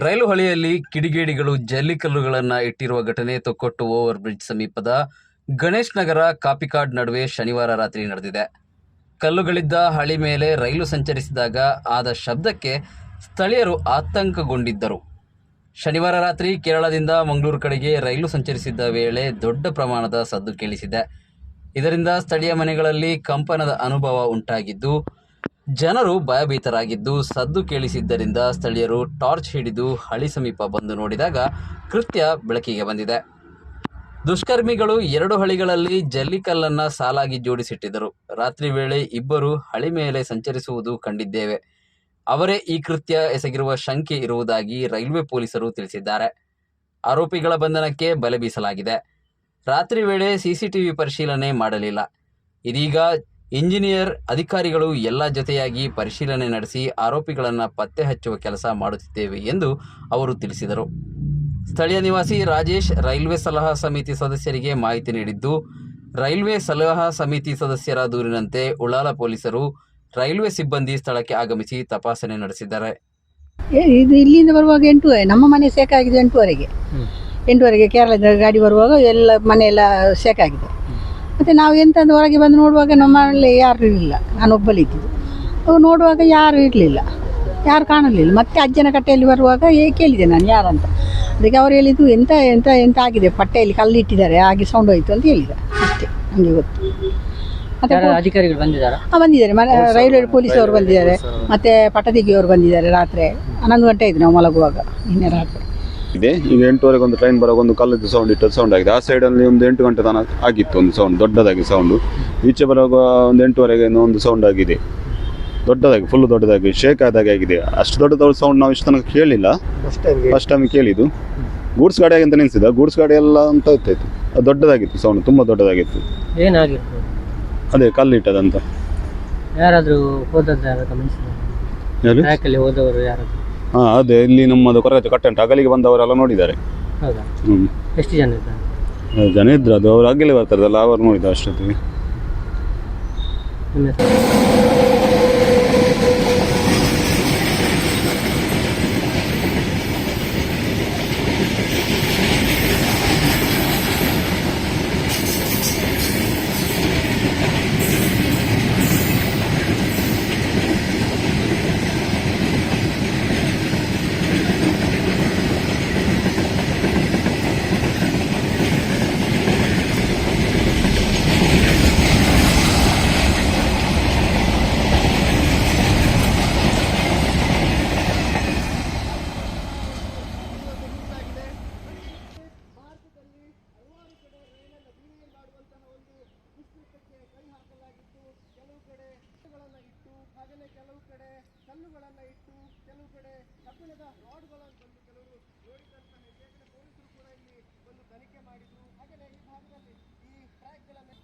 ರೈಲು ಹಳಿಯಲ್ಲಿ ಕಿಡಿಗೇಡಿಗಳು ಜಲ್ಲಿಕಲ್ಲುಗಳನ್ನು ಇಟ್ಟಿರುವ ಘಟನೆ ತೊಕ್ಕೊಟ್ಟು ಓವರ್ ಬ್ರಿಡ್ಜ್ ಸಮೀಪದ ಗಣೇಶ್ ನಗರ ಕಾಪಿಕಾಡ್ ನಡುವೆ ಶನಿವಾರ ರಾತ್ರಿ ನಡೆದಿದೆ. ಕಲ್ಲುಗಳಿದ್ದ ಹಳಿ ಮೇಲೆ ರೈಲು ಸಂಚರಿಸಿದಾಗ ಆದ ಶಬ್ದಕ್ಕೆ ಸ್ಥಳೀಯರು ಆತಂಕಗೊಂಡಿದ್ದರು. ಶನಿವಾರ ರಾತ್ರಿ ಕೇರಳದಿಂದ ಮಂಗಳೂರು ಕಡೆಗೆ ರೈಲು ಸಂಚರಿಸಿದ್ದ ವೇಳೆ ದೊಡ್ಡ ಪ್ರಮಾಣದ ಸದ್ದು ಕೇಳಿಸಿದೆ. ಇದರಿಂದ ಸ್ಥಳೀಯ ಮನೆಗಳಲ್ಲಿ ಕಂಪನದ ಅನುಭವ ಉಂಟಾಗಿದ್ದು, ಜನರು ಭಯಭೀತರಾಗಿದ್ದು, ಸದ್ದು ಕೇಳಿಸಿದ್ದರಿಂದ ಸ್ಥಳೀಯರು ಟಾರ್ಚ್ ಹಿಡಿದು ಹಳಿ ಸಮೀಪ ಬಂದು ನೋಡಿದಾಗ ಕೃತ್ಯ ಬೆಳಕಿಗೆ ಬಂದಿದೆ. ದುಷ್ಕರ್ಮಿಗಳು 2 ಹಳಿಗಳಲ್ಲಿ ಜಲ್ಲಿಕಲ್ಲನ್ನು ಸಾಲಾಗಿ ಜೋಡಿಸಿಟ್ಟಿದ್ದರು. ರಾತ್ರಿ ವೇಳೆ ಇಬ್ಬರು ಹಳಿ ಮೇಲೆ ಸಂಚರಿಸುವುದು ಕಂಡಿದ್ದೇವೆ. ಅವರೇ ಈ ಕೃತ್ಯ ಎಸಗಿರುವ ಶಂಕೆ ಇರುವುದಾಗಿ ರೈಲ್ವೆ ಪೊಲೀಸರು ತಿಳಿಸಿದ್ದಾರೆ. ಆರೋಪಿಗಳ ಬಂಧನಕ್ಕೆ ಬಲೆ ಬೀಸಲಾಗಿದೆ. ರಾತ್ರಿ ವೇಳೆ ಸಿಸಿಟಿವಿ ಪರಿಶೀಲನೆ ಮಾಡಲಿಲ್ಲ. ಇದೀಗ ಇಂಜಿನಿಯರ್ ಅಧಿಕಾರಿಗಳು ಎಲ್ಲ ಜೊತೆಯಾಗಿ ಪರಿಶೀಲನೆ ನಡೆಸಿ ಆರೋಪಿಗಳನ್ನು ಪತ್ತೆ ಹಚ್ಚುವ ಕೆಲಸ ಮಾಡುತ್ತಿದ್ದೇವೆ ಎಂದು ಅವರು ತಿಳಿಸಿದರು. ಸ್ಥಳೀಯ ನಿವಾಸಿ ರಾಜೇಶ್ ರೈಲ್ವೆ ಸಲಹಾ ಸಮಿತಿ ಸದಸ್ಯರಿಗೆ ಮಾಹಿತಿ ನೀಡಿದ್ದು, ರೈಲ್ವೆ ಸಲಹಾ ಸಮಿತಿ ಸದಸ್ಯರ ದೂರಿನಂತೆ ಉಳ್ಳಾಲ ಪೊಲೀಸರು ರೈಲ್ವೆ ಸಿಬ್ಬಂದಿ ಸ್ಥಳಕ್ಕೆ ಆಗಮಿಸಿ ತಪಾಸಣೆ ನಡೆಸಿದ್ದಾರೆ. ಇದು ಇಲ್ಲಿಂದ ಬರುವಾಗ 8 ನಮ್ಮ ಮನೆ ಸೇಕಾಗಿದೆ 8ವರೆಗೆ ಕೇರಳದ ಗಾಡಿ ಬರುವಾಗ ಎಲ್ಲ ಮನೆಯೆಲ್ಲ ಸೇಕಾಗಿದೆ. ಮತ್ತು ನಾವು ಎಂತಂದು ಹೊರಗೆ ಬಂದು ನೋಡುವಾಗ ನಮ್ಮಲ್ಲಿ ಯಾರು ಇರಲಿಲ್ಲ. ನಾನು ಒಬ್ಬಳಿದ್ದಿದ್ದು. ನೋಡುವಾಗ ಯಾರು ಇರಲಿಲ್ಲ, ಯಾರು ಕಾಣಲಿಲ್ಲ. ಮತ್ತೆ ಅಜ್ಜನ ಕಟ್ಟೆಯಲ್ಲಿ ಬರುವಾಗ ಕೇಳಿದೆ ನಾನು ಯಾರಂತ. ಅದಕ್ಕೆ ಅವರು ಹೇಳಿದ್ದು ಎಂತ ಎಂತ ಎಂತ ಆಗಿದೆ, ಪಟ್ಟೆಯಲ್ಲಿ ಕಲ್ಲಿಟ್ಟಿದ್ದಾರೆ ಹಾಗೆ ಸೌಂಡ್ ಹೋಯಿತು ಅಂತ ಹೇಳಿದ. ಅಷ್ಟೇ ನಮಗೆ ಗೊತ್ತು. ಮತ್ತೆ ಅಧಿಕಾರಿಗಳು ಬಂದಿದ್ದಾರೆ, ರೈಲ್ವೆ ಪೊಲೀಸ್ ಅವರು ಬಂದಿದ್ದಾರೆ, ಮತ್ತೆ ಪಟ್ಟದಿಗೆಯವರು ಬಂದಿದ್ದಾರೆ. ರಾತ್ರಿ 11 ಗಂಟೆ ಇದ್ದು ನಾವು ಮಲಗುವಾಗ ನಿನ್ನೆ ರಾತ್ರಿ ಇದೆ. ಈಗ 8ವರೆಗೆ ಒಂದು ಟ್ರೈನ್ ಬರೋ ಒಂದು ಕಲ್ಲದ್ದು ಸೌಂಡ್ ಇಟ್ಟದ್ದು ಸೌಂಡ್ ಆಗಿದೆ. ಆ ಸೈಡಲ್ಲಿ ಒಂದು 8 ಗಂಟೆ ತನಕ ಆಗಿತ್ತು ಒಂದು ಸೌಂಡ್, ದೊಡ್ಡದಾಗಿ ಸೌಂಡು. ಈಚೆ ಬರುವಾಗ ಒಂದು 8ವರೆಗೆ ಒಂದು ಸೌಂಡ್ ಆಗಿದೆ, ದೊಡ್ಡದಾಗಿ, ಫುಲ್ ದೊಡ್ಡದಾಗಿ ಶೇಕ್ ಆದಾಗೆ ಆಗಿದೆ. ಅಷ್ಟು ದೊಡ್ಡ ಸೌಂಡ್ ನಾವು ಇಷ್ಟು ತನಕ ಕೇಳಿಲ್ಲ, ಫಸ್ಟ್ ಟೈಮ್ ಕೇಳಿದ್ದು. ಗೂಡ್ಸ್ ಗಾಡಿ ಅಂತ ನಿಲ್ಸಿದ, ಗೂಡ್ಸ್ ಗಾಡಿ ಎಲ್ಲ ಅಂತ ಇತ್ತು. ಅದು ದೊಡ್ಡದಾಗಿತ್ತು ಸೌಂಡ್, ತುಂಬ ದೊಡ್ಡದಾಗಿತ್ತು. ಏನಾಗಿತ್ತು ಅದೇ ಕಲ್ಲಿಟ್ಟದಂತ. ಯಾರಾದರೂ ಹೋದದ್ದು ಗಮನಿಸಿದ್ರು? ಹೋದವರು ಯಾರಾದರೂ? ಹಾಂ, ಅದೇ ಇಲ್ಲಿ ನಮ್ಮದು ಕೊರಗಜ್ಜ ಕಟ್ಟಂಟ ಅಗಲಿಗೆ ಬಂದವರೆಲ್ಲ ನೋಡಿದ್ದಾರೆ. ಹೌದಾ? ಎಷ್ಟು ಜನ ಇದ್ರು. ಅದು ಅವ್ರು ಅಗಲಿ ಬರ್ತಾರಲ್ಲ, ಅವರು ನೋಡಿದ್ದಾರೆ ಅಷ್ಟೊತ್ತಿಗೆ. ಕೆಲವು ಕಡೆ ಕಲ್ಲುಗಳನ್ನು ಇಟ್ಟು, ಕೆಲವು ಕಡೆ ಕಬ್ಬಿಣದ ರಾಡ್ಗಳನ್ನು ತಂದು ಕೆಲವರು ನೋಡಿದಂತಹ ಪೊಲೀಸರು ಕೂಡ ಇಲ್ಲಿ ಒಂದು ತನಿಖೆ ಮಾಡಿದ್ರು. ಹಾಗೆಯೇ ಈ ಭಾಗದಲ್ಲಿ ಈ ಟ್ರ್ಯಾಕ್ಗಳನ್ನು